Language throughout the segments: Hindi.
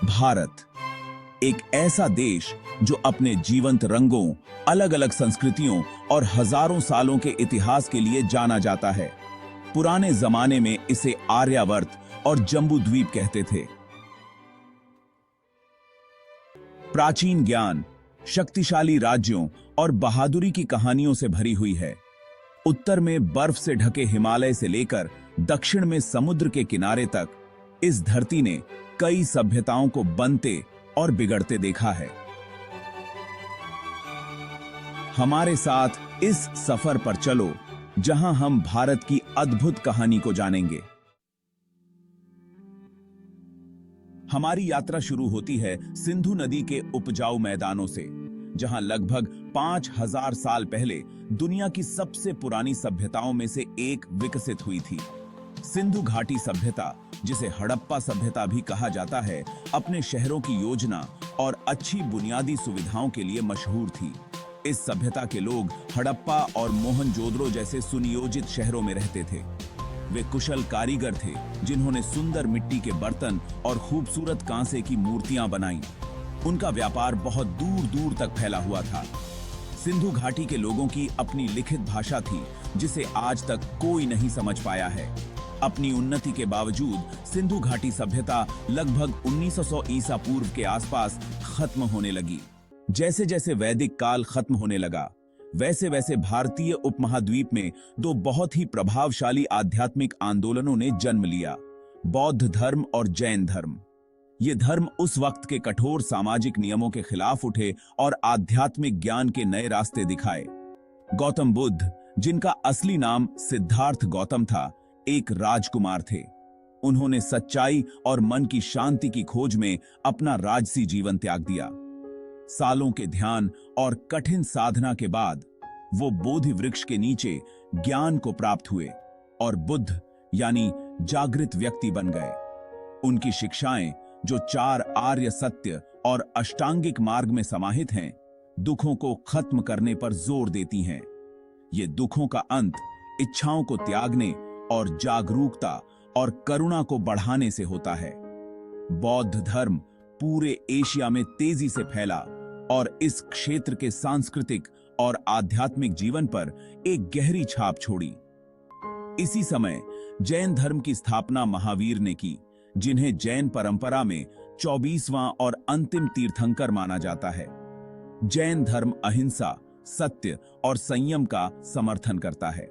भारत एक ऐसा देश जो अपने जीवंत रंगों, अलग अलग संस्कृतियों और हजारों सालों के इतिहास के लिए जाना जाता है। पुराने जमाने में इसे आर्यावर्त और जम्बूद्वीप कहते थे। प्राचीन ज्ञान, शक्तिशाली राज्यों और बहादुरी की कहानियों से भरी हुई है। उत्तर में बर्फ से ढके हिमालय से लेकर दक्षिण में समुद्र के किनारे तक इस धरती ने कई सभ्यताओं को बनते और बिगड़ते देखा है। हमारे साथ इस सफर पर चलो, जहां हम भारत की अद्भुत कहानी को जानेंगे। हमारी यात्रा शुरू होती है सिंधु नदी के उपजाऊ मैदानों से, जहां लगभग 5000 साल पहले दुनिया की सबसे पुरानी सभ्यताओं में से एक विकसित हुई थी। सिंधु घाटी सभ्यता, जिसे हड़प्पा सभ्यता भी कहा जाता है, अपने शहरों की योजना और अच्छी बुनियादी सुविधाओं के लिए मशहूर थी। इस सभ्यता के लोग हड़प्पा और मोहनजोदड़ो जैसे सुनियोजित शहरों में रहते थे। वे कुशल कारीगर थे, जिन्होंने सुंदर मिट्टी के बर्तन और खूबसूरत कांसे की मूर्तियां बनाई। उनका व्यापार बहुत दूर दूर तक फैला हुआ था। सिंधु घाटी के लोगों की अपनी लिखित भाषा थी, जिसे आज तक कोई नहीं समझ पाया है। अपनी उन्नति के बावजूद सिंधु घाटी सभ्यता लगभग 1900 ईसा पूर्व के आसपास खत्म होने लगी। जैसे जैसे वैदिक काल खत्म होने लगा, वैसे वैसे भारतीय उपमहाद्वीप में दो बहुत ही प्रभावशाली आध्यात्मिक आंदोलनों ने जन्म लिया, बौद्ध धर्म और जैन धर्म। ये धर्म उस वक्त के कठोर सामाजिक नियमों के खिलाफ उठे और आध्यात्मिक ज्ञान के नए रास्ते दिखाए। गौतम बुद्ध, जिनका असली नाम सिद्धार्थ गौतम था, एक राजकुमार थे। उन्होंने सच्चाई और मन की शांति की खोज में अपना राजसी जीवन त्याग दिया। सालों के ध्यान और कठिन साधना के बाद वो बोधि वृक्ष के नीचे ज्ञान को प्राप्त हुए और बुद्ध यानी जागृत व्यक्ति बन गए। उनकी शिक्षाएं, जो 4 आर्य सत्य और अष्टांगिक मार्ग में समाहित हैं, दुखों को खत्म करने पर जोर देती हैं। ये दुखों का अंत इच्छाओं को त्यागने और जागरूकता और करुणा को बढ़ाने से होता है। बौद्ध धर्म पूरे एशिया में तेजी से फैला और इस क्षेत्र के सांस्कृतिक और आध्यात्मिक जीवन पर एक गहरी छाप छोड़ी। इसी समय जैन धर्म की स्थापना महावीर ने की, जिन्हें जैन परंपरा में 24वां और अंतिम तीर्थंकर माना जाता है। जैन धर्म अहिंसा, सत्य और संयम का समर्थन करता है।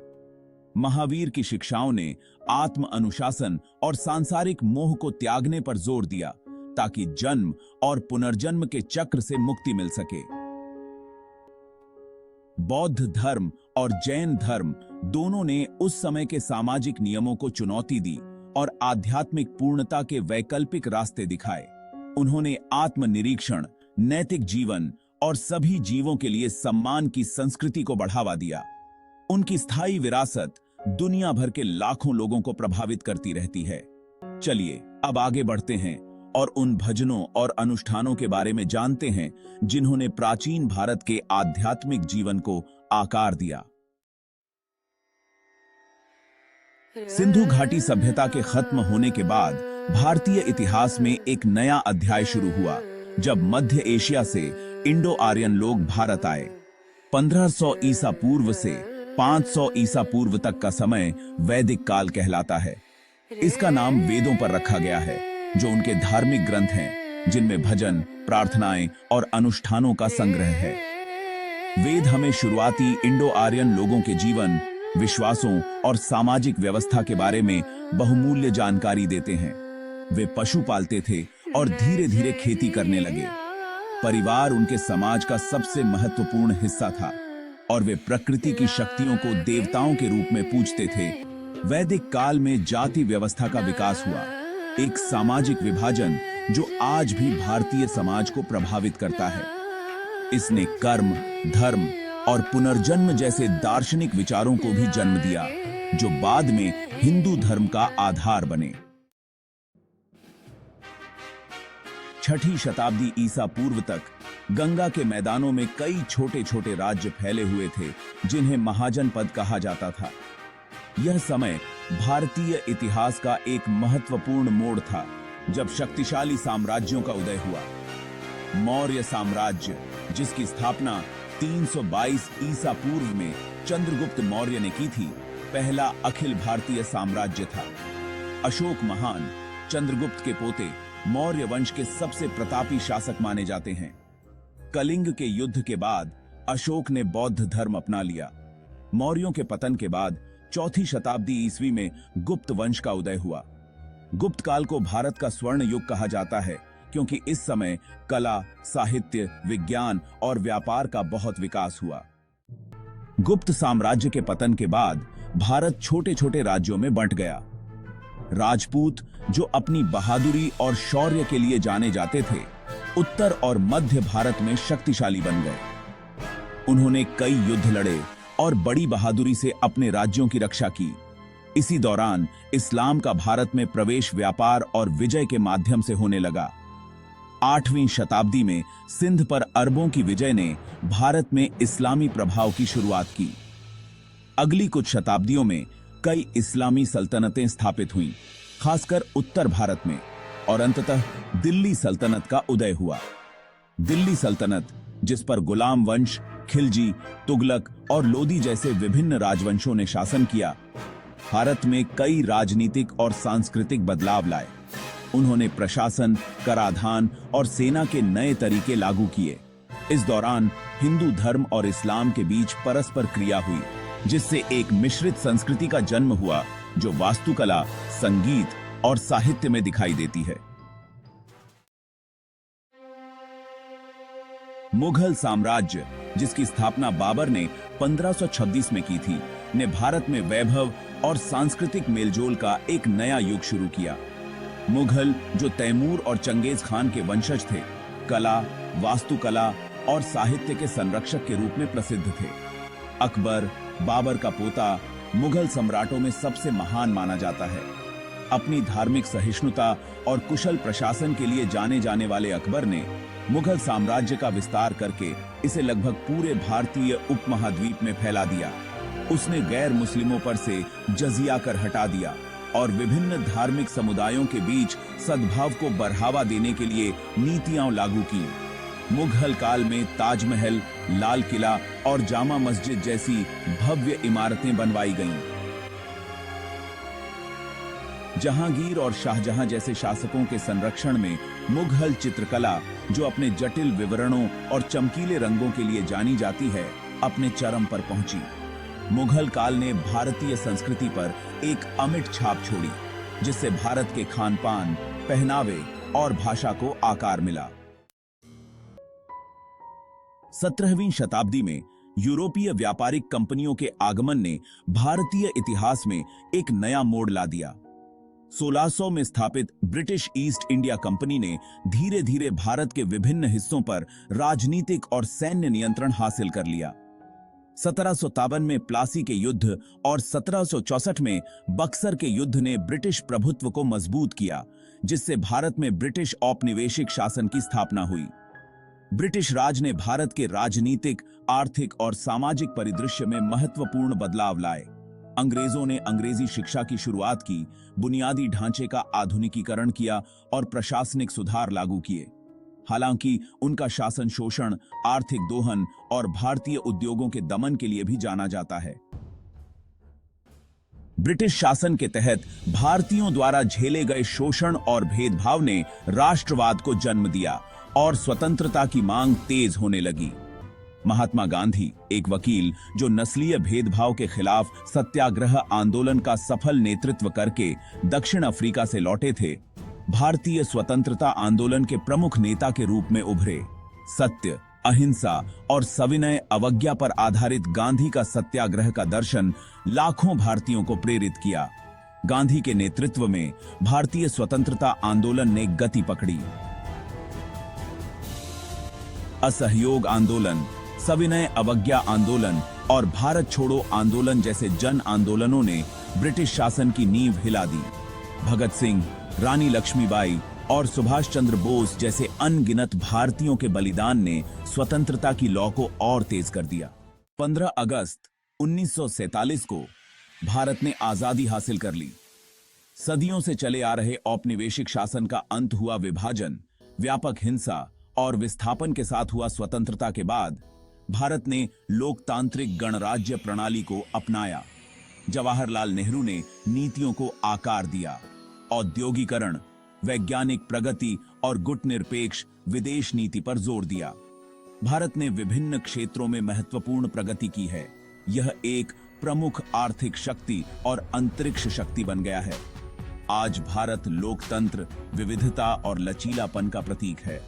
महावीर की शिक्षाओं ने आत्म अनुशासन और सांसारिक मोह को त्यागने पर जोर दिया, ताकि जन्म और पुनर्जन्म के चक्र से मुक्ति मिल सके। बौद्ध धर्म और जैन धर्म दोनों ने उस समय के सामाजिक नियमों को चुनौती दी और आध्यात्मिक पूर्णता के वैकल्पिक रास्ते दिखाए। उन्होंने आत्मनिरीक्षण, नैतिक जीवन और सभी जीवों के लिए सम्मान की संस्कृति को बढ़ावा दिया। उनकी स्थायी विरासत दुनिया भर के लाखों लोगों को प्रभावित करती रहती है। चलिए अब आगे बढ़ते हैं और उन भजनों और अनुष्ठानों के बारे में जानते हैं, जिन्होंने प्राचीन भारत के आध्यात्मिक जीवन को आकार दिया। सिंधु घाटी सभ्यता के खत्म होने के बाद भारतीय इतिहास में एक नया अध्याय शुरू हुआ, जब मध्य एशिया से इंडो आर्यन लोग भारत आए। 1500 ईसा पूर्व से 500 ईसा पूर्व तक का समय वैदिक काल कहलाता है। इसका नाम वेदों पर रखा गया है, जो उनके धार्मिक ग्रंथ हैं, जिनमें भजन, प्रार्थनाएं और अनुष्ठानों का संग्रह है। वेद हमें शुरुआती इंडो आर्यन लोगों के जीवन, विश्वासों और सामाजिक व्यवस्था के बारे में बहुमूल्य जानकारी देते हैं। वे पशु पालते थे और धीरे धीरे खेती करने लगे। परिवार उनके समाज का सबसे महत्वपूर्ण हिस्सा था और वे प्रकृति की शक्तियों को देवताओं के रूप में पूजते थे। वैदिक काल में जाति व्यवस्था का विकास हुआ, एक सामाजिक विभाजन जो आज भी भारतीय समाज को प्रभावित करता है। इसने कर्म, धर्म और पुनर्जन्म जैसे दार्शनिक विचारों को भी जन्म दिया, जो बाद में हिंदू धर्म का आधार बने। 6ठी शताब्दी ईसा पूर्व तक गंगा के मैदानों में कई छोटे छोटे राज्य फैले हुए थे, जिन्हें महाजनपद कहा जाता था। यह समय भारतीय इतिहास का एक महत्वपूर्ण मोड़ था, जब शक्तिशाली साम्राज्यों का उदय हुआ। मौर्य साम्राज्य, जिसकी स्थापना 322 ईसा पूर्व में चंद्रगुप्त मौर्य ने की थी, पहला अखिल भारतीय साम्राज्य था। अशोक महान, चंद्रगुप्त के पोते, मौर्य वंश के सबसे प्रतापी शासक माने जाते हैं। कलिंग के युद्ध के बाद अशोक ने बौद्ध धर्म अपना लिया। मौर्यों के पतन के बाद चौथी शताब्दी ईस्वी में गुप्त वंश का उदय हुआ। गुप्त काल को भारत का स्वर्ण युग कहा जाता है, क्योंकि इस समय कला, साहित्य, विज्ञान और व्यापार का बहुत विकास हुआ। गुप्त साम्राज्य के पतन के बाद भारत छोटे छोटे राज्यों में बंट गया। राजपूत, जो अपनी बहादुरी और शौर्य के लिए जाने जाते थे, उत्तर और मध्य भारत में शक्तिशाली बन गए। उन्होंने कई युद्ध लड़े और बड़ी बहादुरी से अपने राज्यों की रक्षा की। इसी दौरान इस्लाम का भारत में प्रवेश व्यापार और विजय के माध्यम से होने लगा। 8वीं शताब्दी में सिंध पर अरबों की विजय ने भारत में इस्लामी प्रभाव की शुरुआत की। अगली कुछ शताब्दियों में कई इस्लामी सल्तनतें स्थापित हुईं, खासकर उत्तर भारत में, और अंततः दिल्ली सल्तनत का उदय हुआ। दिल्ली सल्तनत, जिस पर गुलाम वंश, खिलजी, तुगलक और लोदी जैसे विभिन्न राजवंशों ने शासन किया, भारत में कई राजनीतिक और सांस्कृतिक बदलाव लाए। उन्होंने प्रशासन, कराधान और सेना के नए तरीके लागू किए। इस दौरान हिंदू धर्म और इस्लाम के बीच परस्पर क्रिया हुई, जिससे एक मिश्रित संस्कृति का जन्म हुआ, जो वास्तुकला, संगीत और साहित्य में दिखाई देती है। मुगल साम्राज्य, जिसकी स्थापना बाबर ने 1526 में की थी, ने भारत में वैभव और सांस्कृतिक मेलजोल का एक नया युग शुरू किया। मुगल, जो तैमूर और चंगेज खान के वंशज थे, कला, वास्तुकला और साहित्य के संरक्षक के रूप में प्रसिद्ध थे। अकबर, बाबर का पोता, मुगल सम्राटों में सबसे महान माना जाता है। अपनी धार्मिक सहिष्णुता और कुशल प्रशासन के लिए जाने जाने वाले अकबर ने मुगल साम्राज्य का विस्तार करके इसे लगभग पूरे भारतीय उपमहाद्वीप में फैला दिया। उसने गैर मुस्लिमों पर से जजिया कर हटा दिया और विभिन्न धार्मिक समुदायों के बीच सद्भाव को बढ़ावा देने के लिए नीतियां लागू की। मुगल काल में ताजमहल, लाल किला और जामा मस्जिद जैसी भव्य इमारतें बनवाई गईं। जहांगीर और शाहजहां जैसे शासकों के संरक्षण में मुगल चित्रकला, जो अपने जटिल विवरणों और चमकीले रंगों के लिए जानी जाती है, अपने चरम पर पहुंची। मुगल काल ने भारतीय संस्कृति पर एक अमिट छाप छोड़ी, जिससे भारत के खान-पान, पहनावे और भाषा को आकार मिला। 17वीं शताब्दी में यूरोपीय व्यापारिक कंपनियों के आगमन ने भारतीय इतिहास में एक नया मोड़ ला दिया। 1600 में स्थापित ब्रिटिश ईस्ट इंडिया कंपनी ने धीरे धीरे भारत के विभिन्न हिस्सों पर राजनीतिक और सैन्य नियंत्रण हासिल कर लिया। 1757 में प्लासी के युद्ध और 1764 में बक्सर के युद्ध ने ब्रिटिश प्रभुत्व को मजबूत किया, जिससे भारत में ब्रिटिश औपनिवेशिक शासन की स्थापना हुई। ब्रिटिश राज ने भारत के राजनीतिक, आर्थिक और सामाजिक परिदृश्य में महत्वपूर्ण बदलाव लाए। अंग्रेजों ने अंग्रेजी शिक्षा की शुरुआत की, बुनियादी ढांचे का आधुनिकीकरण किया और प्रशासनिक सुधार लागू किए। हालांकि उनका शासन शोषण, आर्थिक दोहन और भारतीय उद्योगों के दमन के लिए भी जाना जाता है। ब्रिटिश शासन के तहत भारतीयों द्वारा झेले गए शोषण और भेदभाव ने राष्ट्रवाद को जन्म दिया और स्वतंत्रता की मांग तेज होने लगी। महात्मा गांधी, एक वकील जो नस्लीय भेदभाव के खिलाफ सत्याग्रह आंदोलन का सफल नेतृत्व करके दक्षिण अफ्रीका से लौटे थे, भारतीय स्वतंत्रता आंदोलन के प्रमुख नेता के रूप में उभरे। सत्य, अहिंसा और सविनय अवज्ञा पर आधारित गांधी का सत्याग्रह का दर्शन लाखों भारतीयों को प्रेरित किया। गांधी के नेतृत्व में भारतीय स्वतंत्रता आंदोलन ने गति पकड़ी। असहयोग आंदोलन, सविनय अवज्ञा आंदोलन और भारत छोड़ो आंदोलन जैसे जन आंदोलनों ने ब्रिटिश शासन की नींव हिला दी। भगत सिंह, रानी लक्ष्मीबाई और सुभाष चंद्र बोस जैसे अनगिनत भारतीयों के बलिदान ने स्वतंत्रता की लौ को और तेज कर दिया। 15 अगस्त 1947 को भारत ने आजादी हासिल कर ली। सदियों से चले आ रहे औपनिवेशिक शासन का अंत हुआ विभाजन, व्यापक हिंसा और विस्थापन के साथ हुआ स्वतंत्रता के बाद भारत ने लोकतांत्रिक गणराज्य प्रणाली को अपनाया। जवाहरलाल नेहरू ने नीतियों को आकार दिया। औद्योगिकरण, वैज्ञानिक प्रगति और गुटनिरपेक्ष विदेश नीति पर जोर दिया। भारत ने विभिन्न क्षेत्रों में महत्वपूर्ण प्रगति की है। यह एक प्रमुख आर्थिक शक्ति और अंतरिक्ष शक्ति बन गया है। आज भारत लोकतंत्र, विविधता और लचीलापन का प्रतीक है।